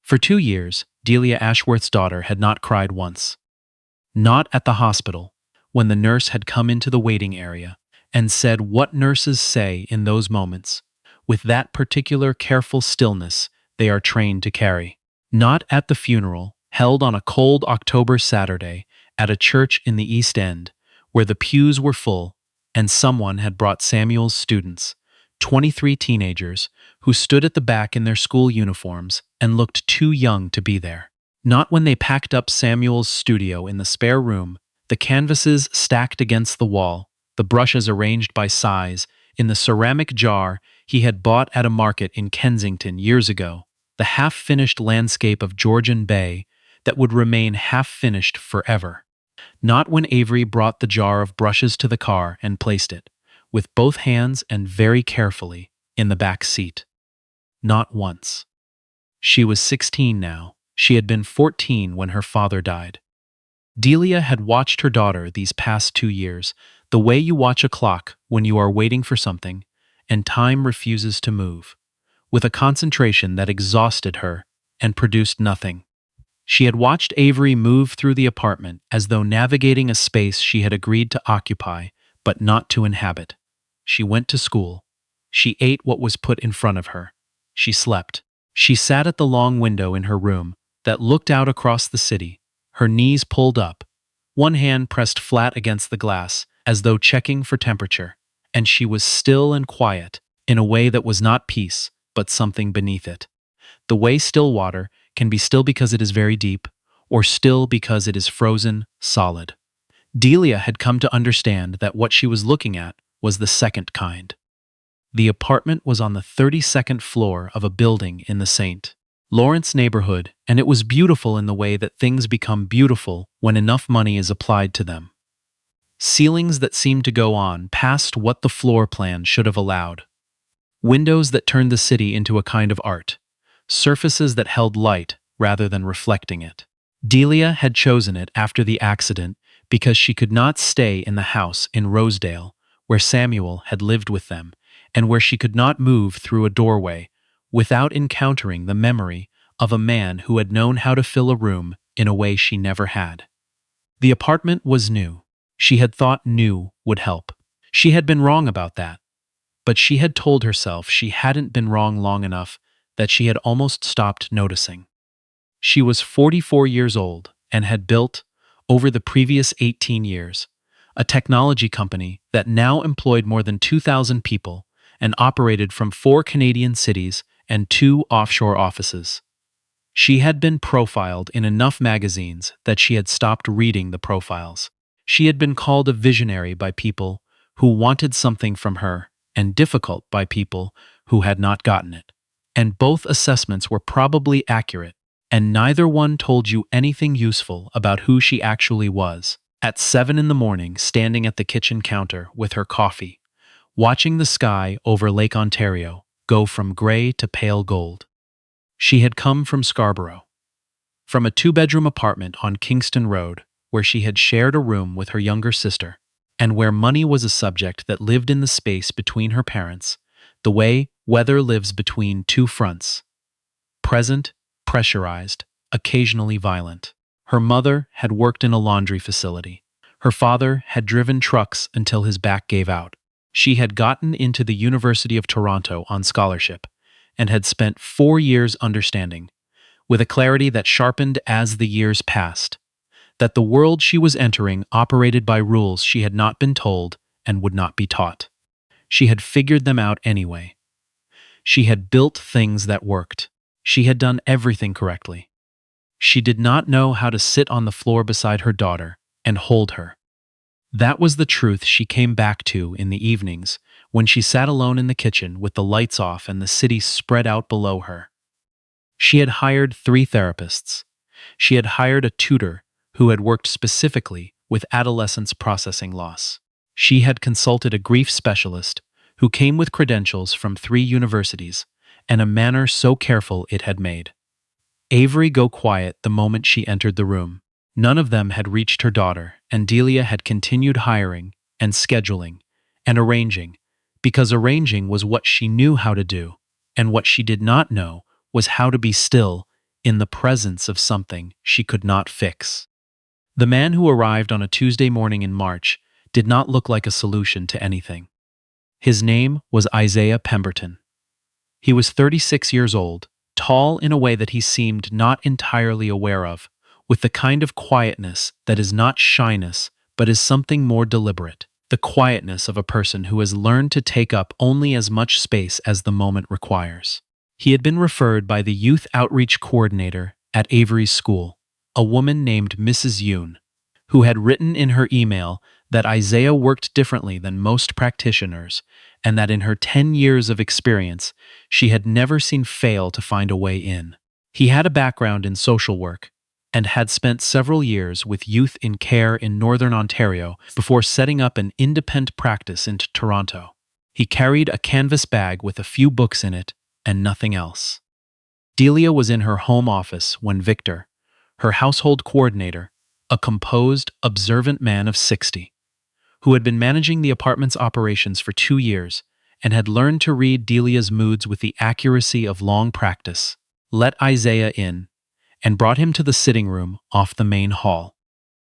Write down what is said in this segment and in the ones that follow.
For 2 years, Delia Ashworth's daughter had not cried once. Not at the hospital, when the nurse had come into the waiting area and said what nurses say in those moments, with that particular careful stillness they are trained to carry. Not at the funeral, held on a cold October Saturday at a church in the East End, where the pews were full and someone had brought Samuel's students, 23 teenagers, who stood at the back in their school uniforms and looked too young to be there. Not when they packed up Samuel's studio in the spare room, the canvases stacked against the wall, the brushes arranged by size, in the ceramic jar he had bought at a market in Kensington years ago, the half-finished landscape of Georgian Bay that would remain half-finished forever. Not when Avery brought the jar of brushes to the car and placed it, with both hands and very carefully, in the back seat. Not once. She was 16 now. She had been 14 when her father died. Delia had watched her daughter these past 2 years, the way you watch a clock when you are waiting for something, and time refuses to move, with a concentration that exhausted her and produced nothing. She had watched Avery move through the apartment as though navigating a space she had agreed to occupy, but not to inhabit. She went to school. She ate what was put in front of her. She slept. She sat at the long window in her room that looked out across the city, her knees pulled up, one hand pressed flat against the glass, as though checking for temperature, and she was still and quiet, in a way that was not peace, but something beneath it. The way still water can be still because it is very deep, or still because it is frozen, solid. Delia had come to understand that what she was looking at was the second kind. The apartment was on the 32nd floor of a building in the St. Lawrence neighborhood, and it was beautiful in the way that things become beautiful when enough money is applied to them. Ceilings that seemed to go on past what the floor plan should have allowed. Windows that turned the city into a kind of art. Surfaces that held light rather than reflecting it. Delia had chosen it after the accident because she could not stay in the house in Rosedale, where Samuel had lived with them, and where she could not move through a doorway without encountering the memory of a man who had known how to fill a room in a way she never had. The apartment was new. She had thought new would help. She had been wrong about that, but she had told herself she hadn't been wrong long enough that she had almost stopped noticing. She was 44 years old and had built, over the previous 18 years, a technology company that now employed more than 2,000 people and operated from 4 Canadian cities and 2 offshore offices. She had been profiled in enough magazines that she had stopped reading the profiles. She had been called a visionary by people who wanted something from her and difficult by people who had not gotten it. And both assessments were probably accurate, and neither one told you anything useful about who she actually was. At 7 in the morning, standing at the kitchen counter with her coffee, watching the sky over Lake Ontario go from gray to pale gold. She had come from Scarborough, from a 2-bedroom apartment on Kingston Road, where she had shared a room with her younger sister, and where money was a subject that lived in the space between her parents, the way weather lives between 2 fronts. Present, pressurized, occasionally violent. Her mother had worked in a laundry facility. Her father had driven trucks until his back gave out. She had gotten into the University of Toronto on scholarship and had spent 4 years understanding, with a clarity that sharpened as the years passed, that the world she was entering operated by rules she had not been told and would not be taught. She had figured them out anyway. She had built things that worked. She had done everything correctly. She did not know how to sit on the floor beside her daughter and hold her. That was the truth she came back to in the evenings when she sat alone in the kitchen with the lights off and the city spread out below her. She had hired 3 therapists. She had hired a tutor who had worked specifically with adolescents processing loss. She had consulted a grief specialist who came with credentials from 3 universities and a manner so careful it had made Avery go quiet the moment she entered the room. None of them had reached her daughter, and Delia had continued hiring and scheduling and arranging, because arranging was what she knew how to do, and what she did not know was how to be still in the presence of something she could not fix. The man who arrived on a Tuesday morning in March did not look like a solution to anything. His name was Isaiah Pemberton. He was 36 years old, tall in a way that he seemed not entirely aware of, with the kind of quietness that is not shyness but is something more deliberate, the quietness of a person who has learned to take up only as much space as the moment requires. He had been referred by the youth outreach coordinator at Avery's school, a woman named Mrs. Yoon, who had written in her email that Isaiah worked differently than most practitioners and that in her 10 years of experience, she had never seen fail to find a way in. He had a background in social work and had spent several years with youth in care in Northern Ontario before setting up an independent practice in Toronto. He carried a canvas bag with a few books in it and nothing else. Delia was in her home office when Victor, her household coordinator, a composed, observant man of 60, who had been managing the apartment's operations for 2 years and had learned to read Delia's moods with the accuracy of long practice, let Isaiah in and brought him to the sitting room off the main hall.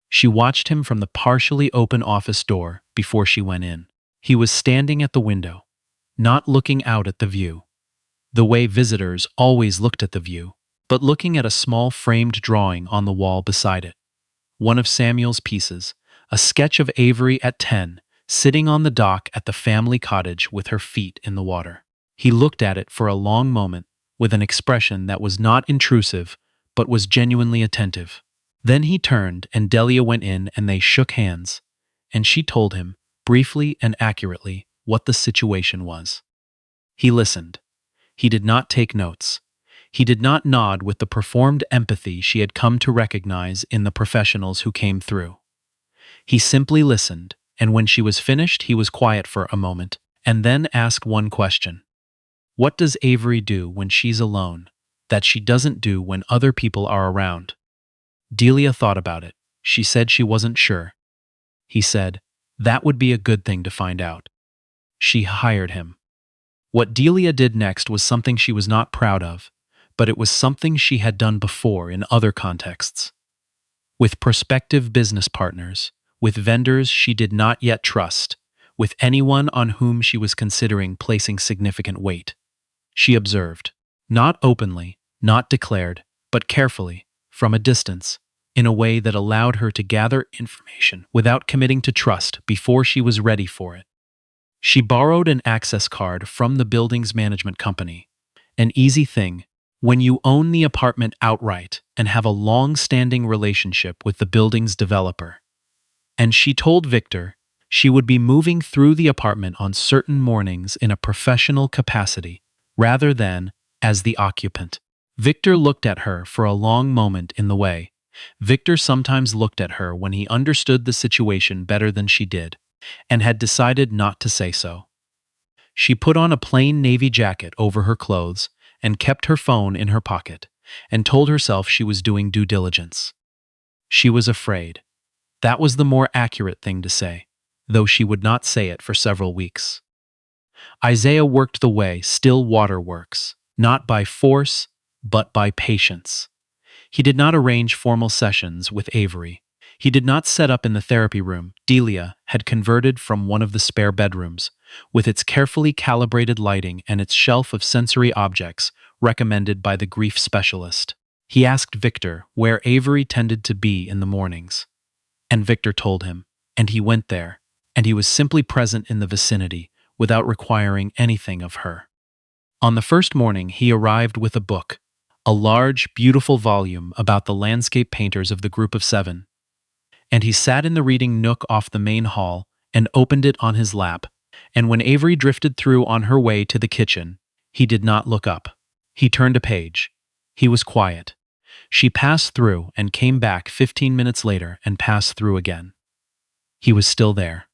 She watched him from the partially open office door before she went in. He was standing at the window, not looking out at the view, the way visitors always looked at the view, but looking at a small framed drawing on the wall beside it. One of Samuel's pieces, a sketch of Avery at 10, sitting on the dock at the family cottage with her feet in the water. He looked at it for a long moment with an expression that was not intrusive but was genuinely attentive. Then he turned and Delia went in and they shook hands, and she told him, briefly and accurately, what the situation was. He listened. He did not take notes. He did not nod with the performed empathy she had come to recognize in the professionals who came through. He simply listened, and when she was finished, he was quiet for a moment, and then asked one question. What does Avery do when she's alone, that she doesn't do when other people are around? Delia thought about it. She said she wasn't sure. He said, that would be a good thing to find out. She hired him. What Delia did next was something she was not proud of, but it was something she had done before in other contexts. With prospective business partners, with vendors she did not yet trust, with anyone on whom she was considering placing significant weight. She observed, not openly, not declared, but carefully, from a distance, in a way that allowed her to gather information without committing to trust before she was ready for it. She borrowed an access card from the building's management company, an easy thing when you own the apartment outright and have a long-standing relationship with the building's developer. And she told Victor she would be moving through the apartment on certain mornings in a professional capacity rather than as the occupant. Victor looked at her for a long moment in the way. Victor sometimes looked at her when he understood the situation better than she did, and had decided not to say so. She put on a plain navy jacket over her clothes and kept her phone in her pocket, and told herself she was doing due diligence. She was afraid. That was the more accurate thing to say, though she would not say it for several weeks. Isaiah worked the way still water works, not by force, but by patience. He did not arrange formal sessions with Avery. He did not set up in the therapy room Delia had converted from one of the spare bedrooms, with its carefully calibrated lighting and its shelf of sensory objects recommended by the grief specialist. He asked Victor where Avery tended to be in the mornings. And Victor told him, and he went there, and he was simply present in the vicinity without requiring anything of her. On the first morning, he arrived with a book, a large, beautiful volume about the landscape painters of the Group of Seven. And he sat in the reading nook off the main hall and opened it on his lap, and when Avery drifted through on her way to the kitchen, he did not look up. He turned a page. He was quiet. She passed through and came back 15 minutes later and passed through again. He was still there.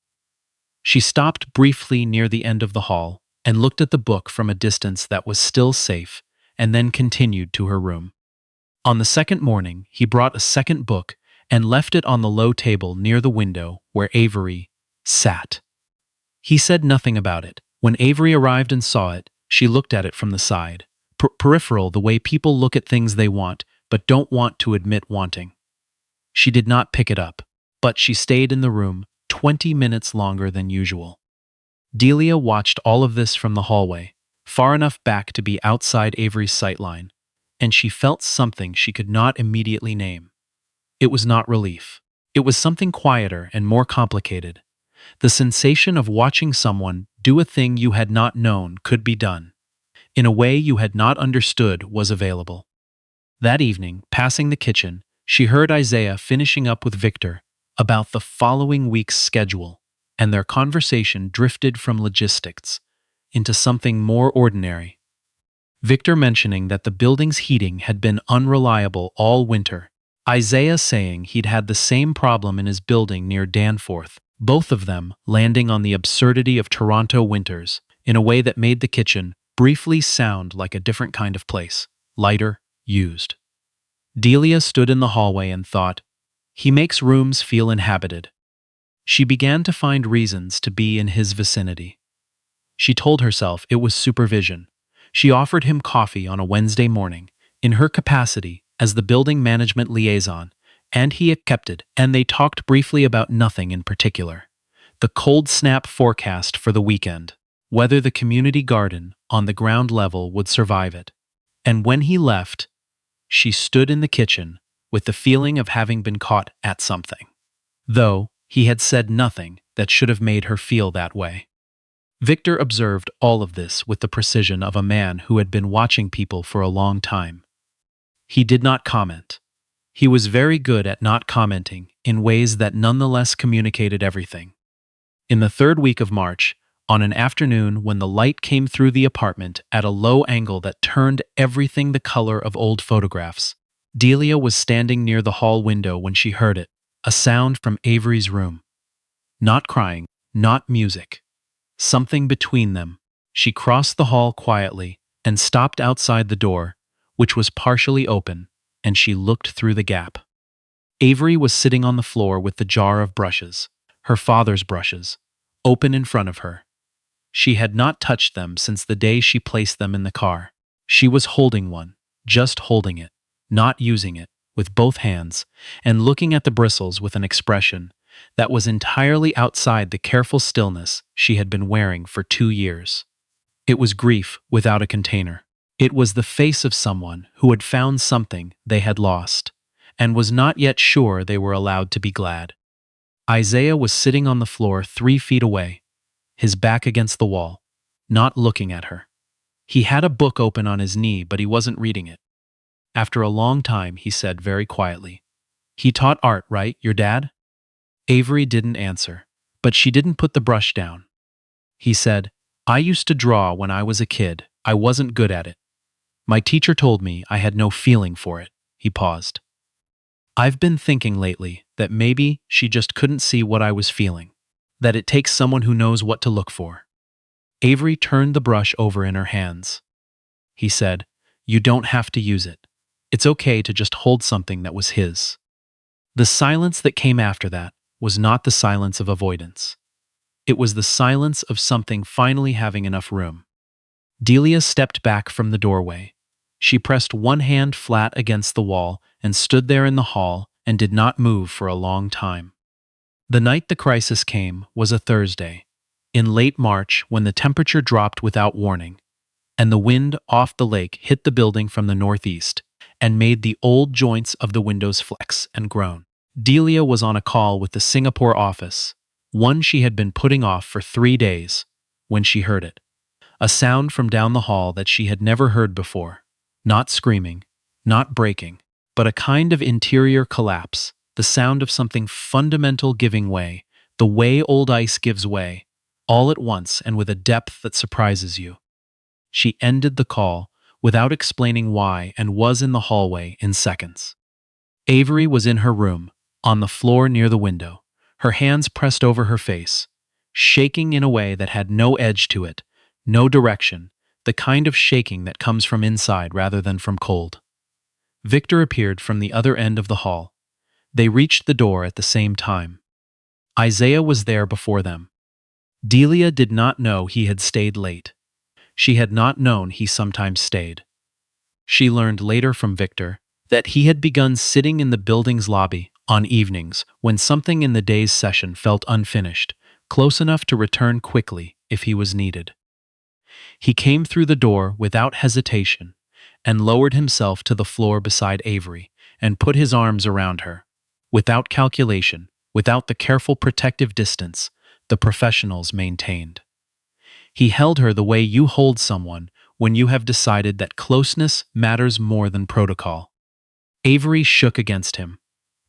She stopped briefly near the end of the hall and looked at the book from a distance that was still safe, and then continued to her room. On the second morning, he brought a second book and left it on the low table near the window where Avery sat. He said nothing about it. When Avery arrived and saw it, she looked at it from the side, Peripheral, the way people look at things they want, but don't want to admit wanting. She did not pick it up, but she stayed in the room 20 minutes longer than usual. Delia watched all of this from the hallway, far enough back to be outside Avery's sightline, and she felt something she could not immediately name. It was not relief. It was something quieter and more complicated. The sensation of watching someone do a thing you had not known could be done, in a way you had not understood was available. That evening, passing the kitchen, she heard Isaiah finishing up with Victor about the following week's schedule, and their conversation drifted from logistics into something more ordinary. Victor mentioning that the building's heating had been unreliable all winter, Isaiah saying he'd had the same problem in his building near Danforth, both of them landing on the absurdity of Toronto winters in a way that made the kitchen briefly sound like a different kind of place, lighter, used. Delia stood in the hallway and thought, he makes rooms feel inhabited. She began to find reasons to be in his vicinity. She told herself it was supervision. She offered him coffee on a Wednesday morning, in her capacity as the building management liaison, and he accepted, and they talked briefly about nothing in particular. The cold snap forecast for the weekend, whether the community garden on the ground level would survive it. And when he left, she stood in the kitchen with the feeling of having been caught at something. Though he had said nothing that should have made her feel that way. Victor observed all of this with the precision of a man who had been watching people for a long time. He did not comment. He was very good at not commenting in ways that nonetheless communicated everything. In the third week of March, on an afternoon when the light came through the apartment at a low angle that turned everything the color of old photographs, Delia was standing near the hall window when she heard it, a sound from Avery's room. Not crying, not music. Something between them. She crossed the hall quietly and stopped outside the door, which was partially open, and she looked through the gap. Avery was sitting on the floor with the jar of brushes, her father's brushes, open in front of her. She had not touched them since the day she placed them in the car. She was holding one, just holding it, not using it, with both hands, and looking at the bristles with an expression that was entirely outside the careful stillness she had been wearing for 2 years. It was grief without a container. It was the face of someone who had found something they had lost, and was not yet sure they were allowed to be glad. Isaiah was sitting on the floor 3 feet away, his back against the wall, not looking at her. He had a book open on his knee, but he wasn't reading it. After a long time, he said very quietly, "He taught art, right, your dad?" Avery didn't answer, but she didn't put the brush down. He said, "I used to draw when I was a kid. I wasn't good at it. My teacher told me I had no feeling for it." He paused. "I've been thinking lately that maybe she just couldn't see what I was feeling, that it takes someone who knows what to look for." Avery turned the brush over in her hands. He said, "You don't have to use it. It's okay to just hold something that was his." The silence that came after that was not the silence of avoidance. It was the silence of something finally having enough room. Delia stepped back from the doorway. She pressed one hand flat against the wall and stood there in the hall and did not move for a long time. The night the crisis came was a Thursday, in late March, when the temperature dropped without warning, and the wind off the lake hit the building from the northeast and made the old joints of the windows flex and groan. Delia was on a call with the Singapore office, one she had been putting off for 3 days, when she heard it. A sound from down the hall that she had never heard before. Not screaming, not breaking, but a kind of interior collapse, the sound of something fundamental giving way, the way old ice gives way, all at once and with a depth that surprises you. She ended the call without explaining why and was in the hallway in seconds. Avery was in her room, on the floor near the window, her hands pressed over her face, shaking in a way that had no edge to it, no direction, the kind of shaking that comes from inside rather than from cold. Victor appeared from the other end of the hall. They reached the door at the same time. Isaiah was there before them. Delia did not know he had stayed late. She had not known he sometimes stayed. She learned later from Victor that he had begun sitting in the building's lobby on evenings when something in the day's session felt unfinished, close enough to return quickly if he was needed. He came through the door without hesitation and lowered himself to the floor beside Avery and put his arms around her. Without calculation, without the careful protective distance the professionals maintained. He held her the way you hold someone when you have decided that closeness matters more than protocol. Avery shook against him.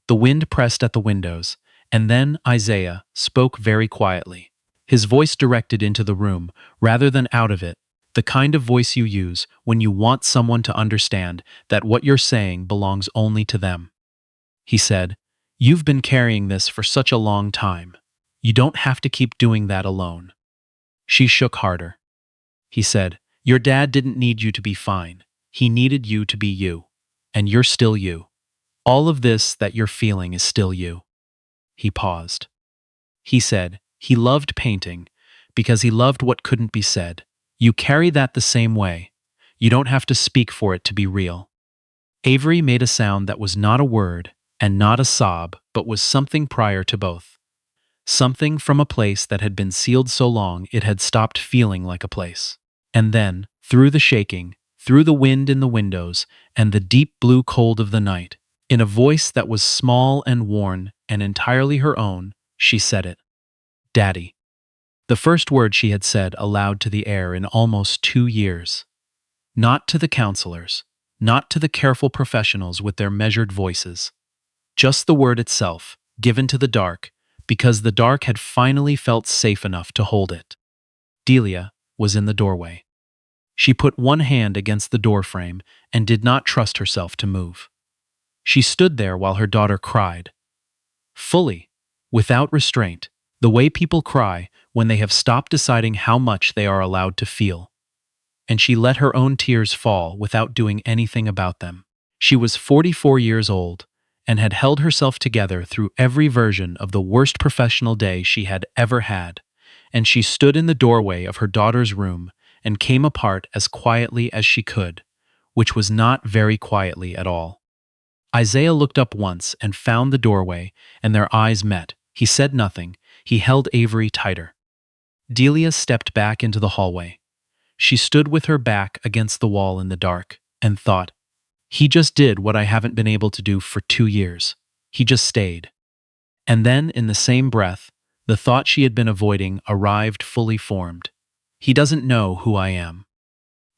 The wind pressed at the windows, and then Isaiah spoke very quietly, his voice directed into the room rather than out of it, the kind of voice you use when you want someone to understand that what you're saying belongs only to them. He said, "You've been carrying this for such a long time. You don't have to keep doing that alone." She shook harder. He said, "Your dad didn't need you to be fine. He needed you to be you. And you're still you. All of this that you're feeling is still you." He paused. He said he loved painting because he loved what couldn't be said. You carry that the same way. You don't have to speak for it to be real. Avery made a sound that was not a word and not a sob, but was something prior to both. Something from a place that had been sealed so long it had stopped feeling like a place. And then, through the shaking, through the wind in the windows and the deep blue cold of the night, in a voice that was small and worn and entirely her own, she said it. "Daddy." The first word she had said aloud to the air in almost 2 years. Not to the counselors, not to the careful professionals with their measured voices. Just the word itself, given to the dark, because the dark had finally felt safe enough to hold it. Delia was in the doorway. She put one hand against the doorframe and did not trust herself to move. She stood there while her daughter cried. Fully, without restraint, the way people cry when they have stopped deciding how much they are allowed to feel. And she let her own tears fall without doing anything about them. She was 44 years old and had held herself together through every version of the worst professional day she had ever had, and she stood in the doorway of her daughter's room and came apart as quietly as she could, which was not very quietly at all. Isaiah looked up once and found the doorway, and their eyes met. He said nothing. He held Avery tighter. Delia stepped back into the hallway. She stood with her back against the wall in the dark and thought, "He just did what I haven't been able to do for 2 years. He just stayed." And then, in the same breath, the thought she had been avoiding arrived fully formed. "He doesn't know who I am."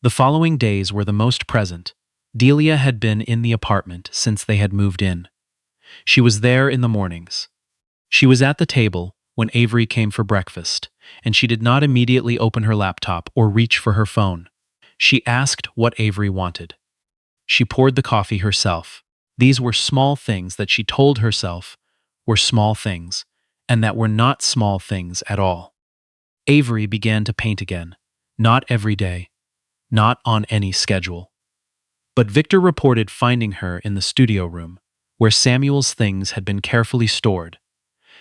The following days were the most present. Delia had been in the apartment since they had moved in. She was there in the mornings. She was at the table when Avery came for breakfast, and she did not immediately open her laptop or reach for her phone. She asked what Avery wanted. She poured the coffee herself. These were small things that she told herself were small things, and that were not small things at all. Avery began to paint again, not every day, not on any schedule. But Victor reported finding her in the studio room, where Samuel's things had been carefully stored,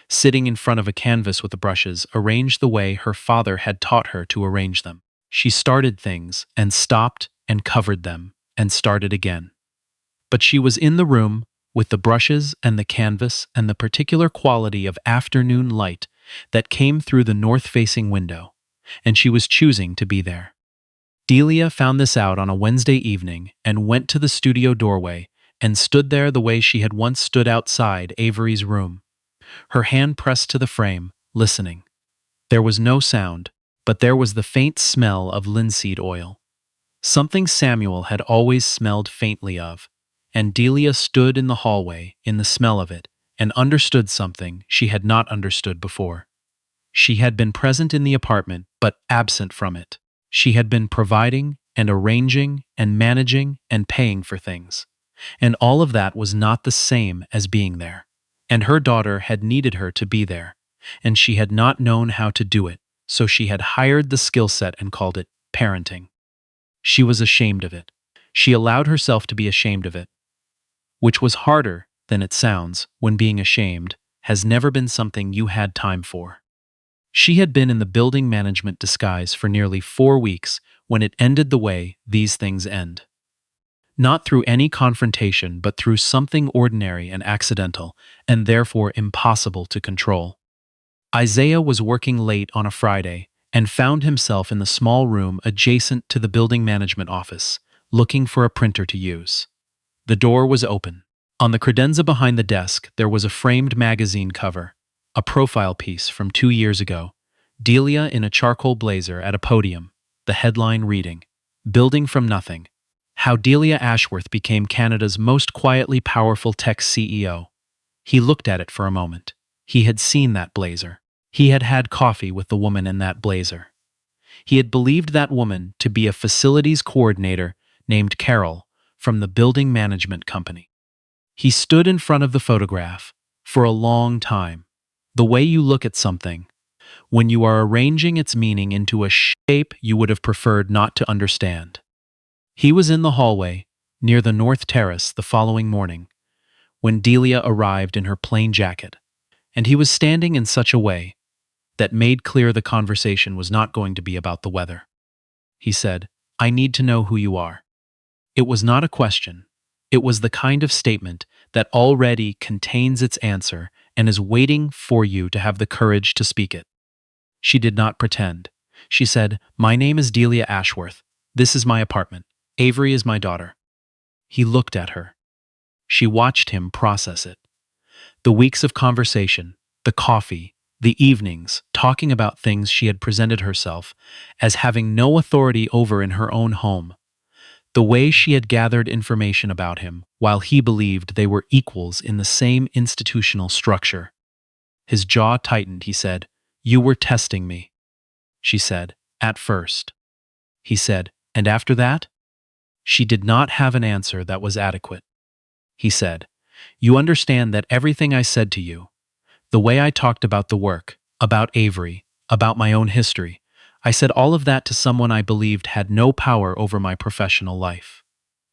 sitting in front of a canvas with the brushes arranged the way her father had taught her to arrange them. She started things and stopped and covered them and started again. But she was in the room with the brushes and the canvas and the particular quality of afternoon light that came through the north-facing window, and she was choosing to be there. Delia found this out on a Wednesday evening and went to the studio doorway and stood there the way she had once stood outside Avery's room, her hand pressed to the frame, listening. There was no sound, but there was the faint smell of linseed oil. Something Samuel had always smelled faintly of, and Delia stood in the hallway in the smell of it and understood something she had not understood before. She had been present in the apartment but absent from it. She had been providing and arranging and managing and paying for things, and all of that was not the same as being there. And her daughter had needed her to be there, and she had not known how to do it, so she had hired the skill set and called it parenting. She was ashamed of it. She allowed herself to be ashamed of it, which was harder than it sounds when being ashamed has never been something you had time for. She had been in the building management disguise for nearly 4 weeks when it ended the way these things end. not through any confrontation but through something ordinary and accidental, and therefore impossible to control. Isaiah was working late on a Friday and found himself in the small room adjacent to the building management office, looking for a printer to use. The door was open. On the credenza behind the desk, there was a framed magazine cover, a profile piece from 2 years ago, Delia in a charcoal blazer at a podium, the headline reading, "Building from Nothing. How Delia Ashworth Became Canada's Most Quietly Powerful Tech CEO." He looked at it for a moment. He had seen that blazer. He had had coffee with the woman in that blazer. He had believed that woman to be a facilities coordinator named Carol from the building management company. He stood in front of the photograph for a long time. The way you look at something, when you are arranging its meaning into a shape you would have preferred not to understand. He was in the hallway, near the North Terrace, the following morning, when Delia arrived in her plain jacket, and he was standing in such a way that made clear the conversation was not going to be about the weather. He said, "I need to know who you are." It was not a question. It was the kind of statement that already contains its answer and is waiting for you to have the courage to speak it. She did not pretend. She said, "My name is Delia Ashworth. This is my apartment. Avery is my daughter." He looked at her. She watched him process it. The weeks of conversation, the coffee, the evenings, talking about things she had presented herself as having no authority over in her own home. The way she had gathered information about him while he believed they were equals in the same institutional structure. His jaw tightened. He said, "You were testing me." She said, "At first." He said, "And after that?" She did not have an answer that was adequate. He said, "You understand that everything I said to you, the way I talked about the work, about Avery, about my own history, I said all of that to someone I believed had no power over my professional life."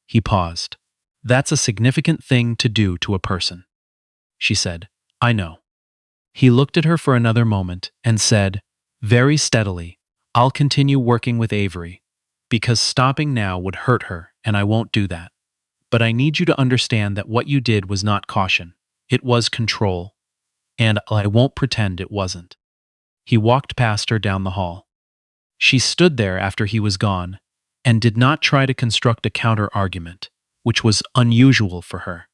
He paused. "That's a significant thing to do to a person." She said, "I know." He looked at her for another moment and said, very steadily, "I'll continue working with Avery, because stopping now would hurt her, and I won't do that. But I need you to understand that what you did was not caution. It was control. And I won't pretend it wasn't." He walked past her down the hall. She stood there after he was gone, and did not try to construct a counter-argument, which was unusual for her,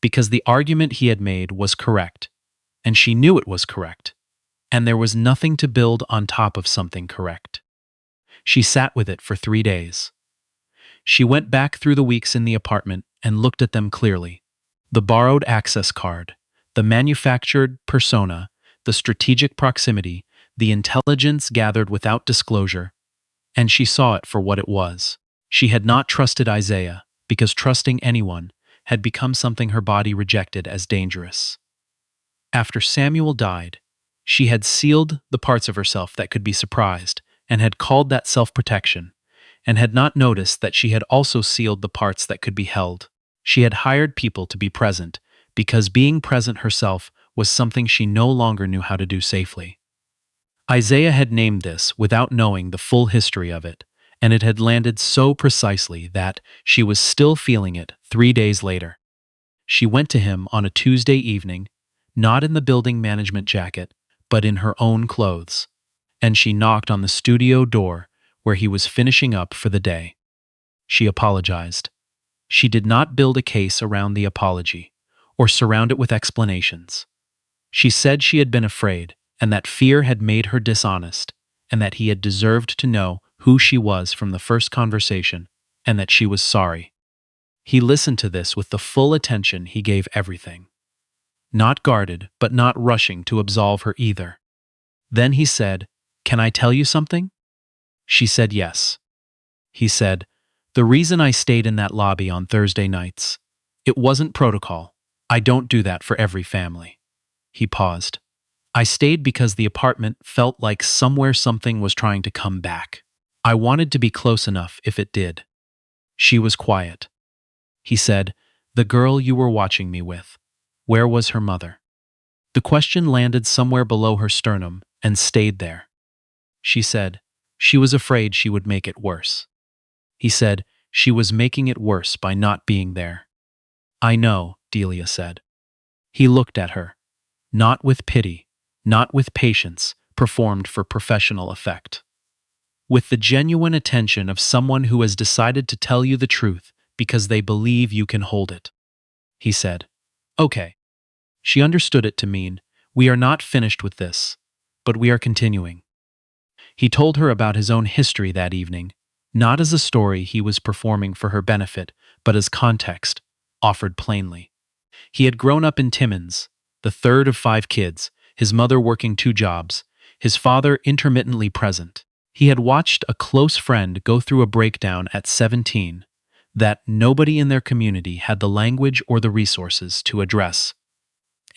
because the argument he had made was correct, and she knew it was correct, and there was nothing to build on top of something correct. She sat with it for 3 days. She went back through the weeks in the apartment and looked at them clearly. The borrowed access card, the manufactured persona, the strategic proximity, the intelligence gathered without disclosure, and she saw it for what it was. She had not trusted Isaiah, because trusting anyone had become something her body rejected as dangerous. After Samuel died, she had sealed the parts of herself that could be surprised, and had called that self-protection, and had not noticed that she had also sealed the parts that could be held. She had hired people to be present, because being present herself was something she no longer knew how to do safely. Isaiah had named this without knowing the full history of it, and it had landed so precisely that she was still feeling it 3 days later. She went to him on a Tuesday evening, not in the building management jacket, but in her own clothes, and she knocked on the studio door where he was finishing up for the day. She apologized. She did not build a case around the apology, or surround it with explanations. She said she had been afraid, and that fear had made her dishonest, and that he had deserved to know who she was from the first conversation, and that she was sorry. He listened to this with the full attention he gave everything. Not guarded, but not rushing to absolve her either. Then he said, "Can I tell you something?" She said yes. He said, "The reason I stayed in that lobby on Thursday nights, it wasn't protocol. I don't do that for every family." He paused. "I stayed because the apartment felt like somewhere something was trying to come back. I wanted to be close enough if it did." She was quiet. He said, "The girl you were watching me with, where was her mother?" The question landed somewhere below her sternum and stayed there. She said, "She was afraid she would make it worse." He said, She was making it worse by not being there. I know, Delia said. He looked at her, not with pity, not with patience, performed for professional effect. With the genuine attention of someone who has decided to tell you the truth because they believe you can hold it. He said, Okay. She understood it to mean, we are not finished with this, but we are continuing. He told her about his own history that evening, not as a story he was performing for her benefit, but as context, offered plainly. He had grown up in Timmins, the third of 5 kids, his mother working 2 jobs, his father intermittently present. He had watched a close friend go through a breakdown at 17 that nobody in their community had the language or the resources to address.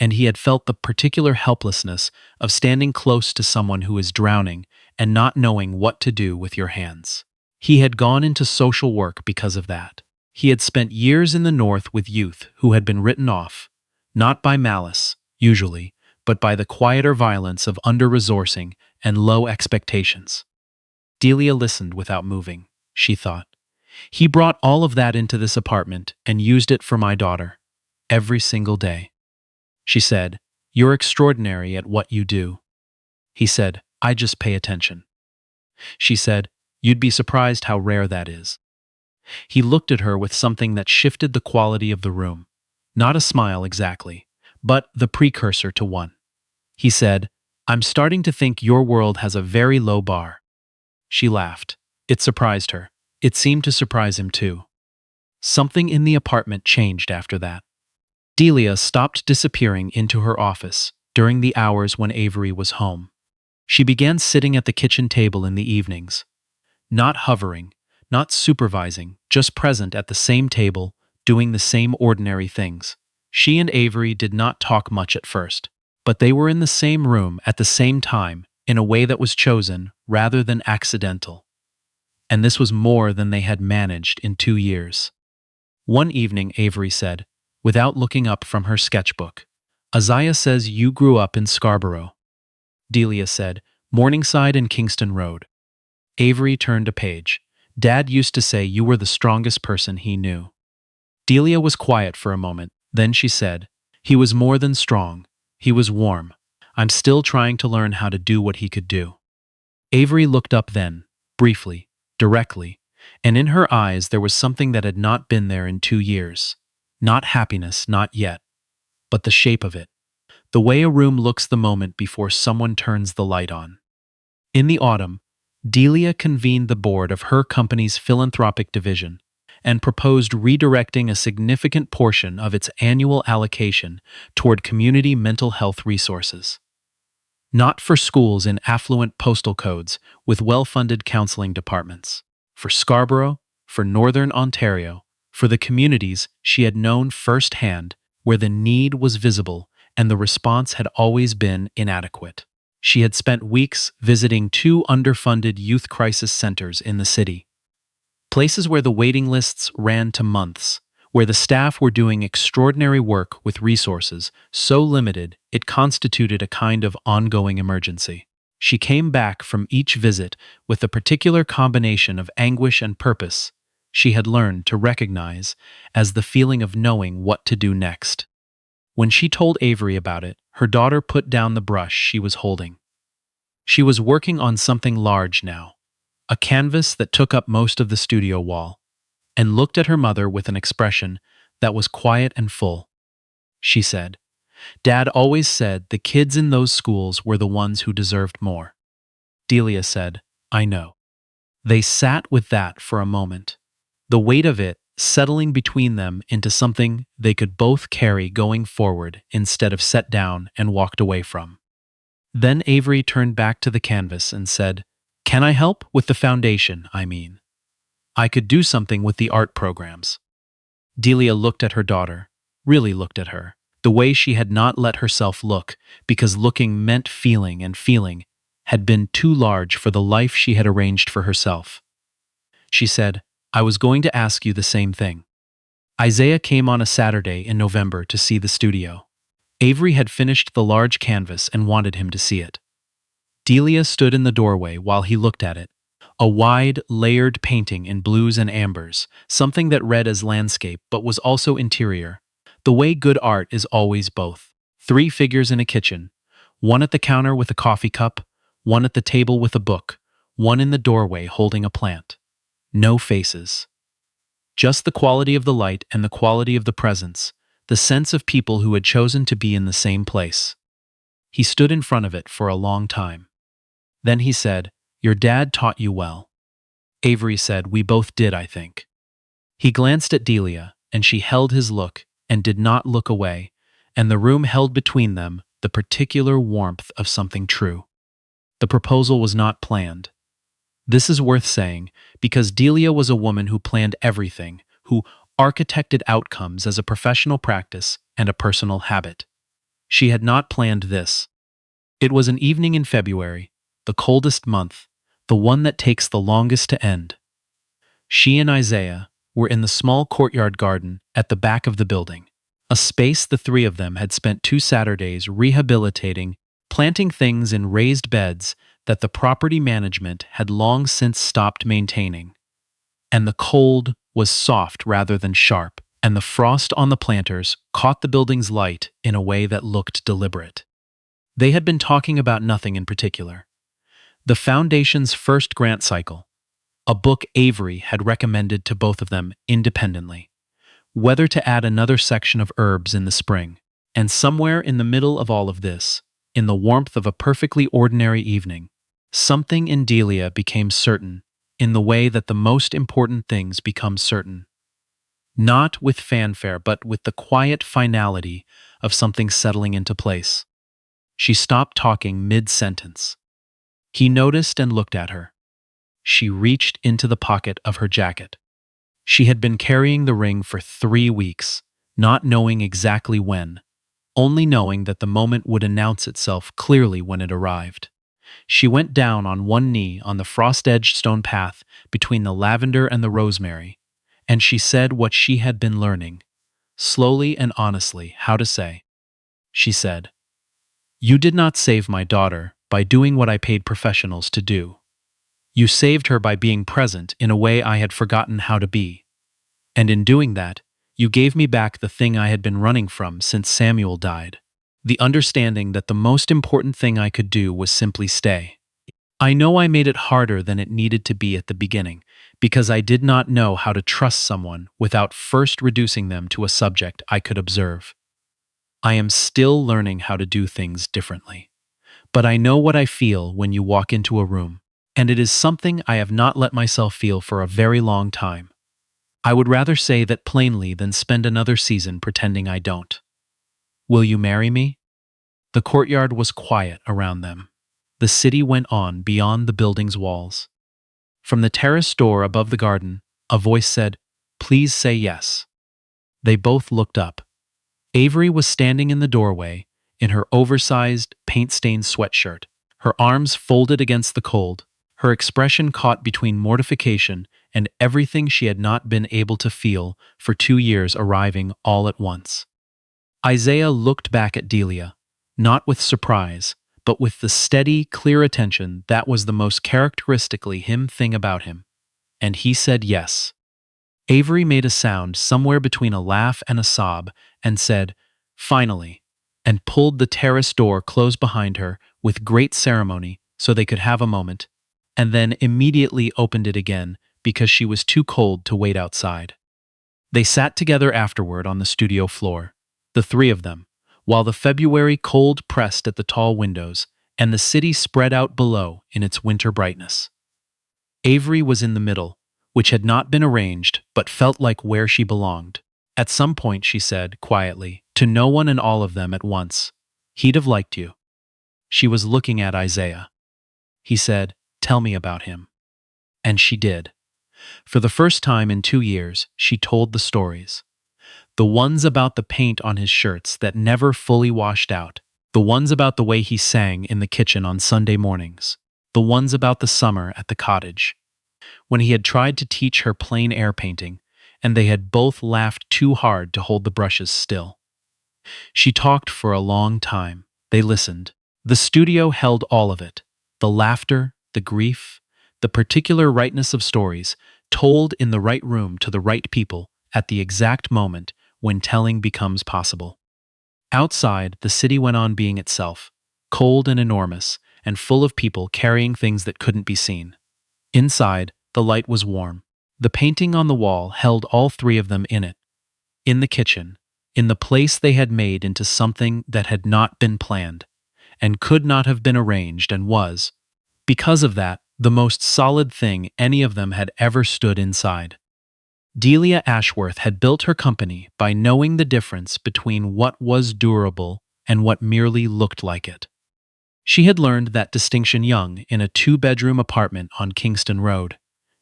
And he had felt the particular helplessness of standing close to someone who is drowning and not knowing what to do with your hands. He had gone into social work because of that. He had spent years in the North with youth who had been written off, not by malice, usually, but by the quieter violence of under-resourcing and low expectations. Delia listened without moving, she thought. He brought all of that into this apartment and used it for my daughter, every single day. She said, You're extraordinary at what you do. He said, I just pay attention. She said, You'd be surprised how rare that is. He looked at her with something that shifted the quality of the room. Not a smile exactly, but the precursor to one. He said, I'm starting to think your world has a very low bar. She laughed. It surprised her. It seemed to surprise him too. Something in the apartment changed after that. Delia stopped disappearing into her office during the hours when Avery was home. She began sitting at the kitchen table in the evenings. Not hovering, not supervising, just present at the same table, doing the same ordinary things. She and Avery did not talk much at first, but they were in the same room at the same time in a way that was chosen rather than accidental. And this was more than they had managed in 2 years. One evening, Avery said, without looking up from her sketchbook, Isaiah says you grew up in Scarborough. Delia said, Morningside and Kingston Road. Avery turned a page. Dad used to say you were the strongest person he knew. Delia was quiet for a moment, then she said, He was more than strong. He was warm. I'm still trying to learn how to do what he could do. Avery looked up then, briefly, directly, and in her eyes there was something that had not been there in 2 years. Not happiness, not yet, but the shape of it. The way a room looks the moment before someone turns the light on. In the autumn, Delia convened the board of her company's philanthropic division and proposed redirecting a significant portion of its annual allocation toward community mental health resources. Not for schools in affluent postal codes with well-funded counseling departments. For Scarborough, for Northern Ontario, for the communities she had known firsthand where the need was visible and the response had always been inadequate. She had spent weeks visiting 2 underfunded youth crisis centers in the city. Places where the waiting lists ran to months, where the staff were doing extraordinary work with resources so limited it constituted a kind of ongoing emergency. She came back from each visit with a particular combination of anguish and purpose she had learned to recognize as the feeling of knowing what to do next. When she told Avery about it, her daughter put down the brush she was holding. She was working on something large now, a canvas that took up most of the studio wall, and looked at her mother with an expression that was quiet and full. She said, Dad always said the kids in those schools were the ones who deserved more. Delia said, I know. They sat with that for a moment, the weight of it settling between them into something they could both carry going forward instead of set down and walked away from. Then Avery turned back to the canvas and said, Can I help with the foundation, I mean? I could do something with the art programs. Delia looked at her daughter, really looked at her, the way she had not let herself look, because looking meant feeling, and feeling had been too large for the life she had arranged for herself. She said, I was going to ask you the same thing. Isaiah came on a Saturday in November to see the studio. Avery had finished the large canvas and wanted him to see it. Delia stood in the doorway while he looked at it, A wide, layered painting in blues and ambers, something that read as landscape but was also interior. The way good art is always both. 3 figures in a kitchen, one at the counter with a coffee cup, one at the table with a book, one in the doorway holding a plant. No faces. Just the quality of the light and the quality of the presence, the sense of people who had chosen to be in the same place. He stood in front of it for a long time. Then he said, "Your dad taught you well." Avery said, "We both did, I think." He glanced at Delia, and she held his look and did not look away, and the room held between them the particular warmth of something true. The proposal was not planned. This is worth saying because Delia was a woman who planned everything, who architected outcomes as a professional practice and a personal habit. She had not planned this. It was an evening in February, the coldest month, the one that takes the longest to end. She and Isaiah were in the small courtyard garden at the back of the building, a space the 3 of them had spent 2 Saturdays rehabilitating, planting things in raised beds that the property management had long since stopped maintaining. And the cold was soft rather than sharp, and the frost on the planters caught the building's light in a way that looked deliberate. They had been talking about nothing in particular. The Foundation's first grant cycle, a book Avery had recommended to both of them independently, whether to add another section of herbs in the spring, and somewhere in the middle of all of this, in the warmth of a perfectly ordinary evening, something in Delia became certain, in the way that the most important things become certain. Not with fanfare, but with the quiet finality of something settling into place. She stopped talking mid-sentence. He noticed and looked at her. She reached into the pocket of her jacket. She had been carrying the ring for 3 weeks, not knowing exactly when, only knowing that the moment would announce itself clearly when it arrived. She went down on one knee on the frost-edged stone path between the lavender and the rosemary, and she said what she had been learning, slowly and honestly, how to say. She said, "You did not save my daughter by doing what I paid professionals to do. You saved her by being present in a way I had forgotten how to be. And in doing that, you gave me back the thing I had been running from since Samuel died. The understanding that the most important thing I could do was simply stay. I know I made it harder than it needed to be at the beginning, because I did not know how to trust someone without first reducing them to a subject I could observe. I am still learning how to do things differently. But I know what I feel when you walk into a room, and it is something I have not let myself feel for a very long time. I would rather say that plainly than spend another season pretending I don't. Will you marry me?" The courtyard was quiet around them. The city went on beyond the building's walls. From the terrace door above the garden, a voice said, "Please say yes." They both looked up. Avery was standing in the doorway, in her oversized, paint-stained sweatshirt, her arms folded against the cold, her expression caught between mortification and everything she had not been able to feel for 2 years arriving all at once. Isaiah looked back at Delia, not with surprise, but with the steady, clear attention that was the most characteristically him thing about him, and he said yes. Avery made a sound somewhere between a laugh and a sob and said, "Finally," and pulled the terrace door close behind her with great ceremony so they could have a moment, and then immediately opened it again because she was too cold to wait outside. They sat together afterward on the studio floor, the 3 of them, while the February cold pressed at the tall windows and the city spread out below in its winter brightness. Avery was in the middle, which had not been arranged but felt like where she belonged. At some point, she said, quietly, to no one and all of them at once, "He'd have liked you." She was looking at Isaiah. He said, "Tell me about him." And she did. For the first time in 2 years, she told the stories. The ones about the paint on his shirts that never fully washed out, the ones about the way he sang in the kitchen on Sunday mornings, the ones about the summer at the cottage, when he had tried to teach her plein air painting, and they had both laughed too hard to hold the brushes still. She talked for a long time. They listened. The studio held all of it, the laughter, the grief, the the particular rightness of stories, told in the right room to the right people at the exact moment when telling becomes possible. Outside, the city went on being itself, cold and enormous, and full of people carrying things that couldn't be seen. Inside, the light was warm. The painting on the wall held all three of them in it. In the kitchen, in the place they had made into something that had not been planned, and could not have been arranged and was, because of that, the most solid thing any of them had ever stood inside. Delia Ashworth had built her company by knowing the difference between what was durable and what merely looked like it. She had learned that distinction young in a two-bedroom apartment on Kingston Road,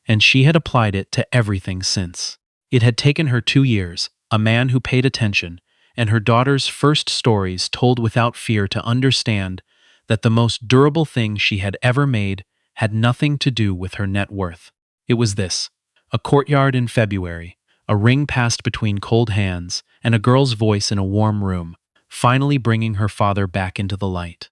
and she had applied it to everything since. It had taken her 2 years, a man who paid attention, and her daughter's first stories told without fear to understand that the most durable thing she had ever made had nothing to do with her net worth. It was this: a courtyard in February, a ring passed between cold hands, and a girl's voice in a warm room, finally bringing her father back into the light.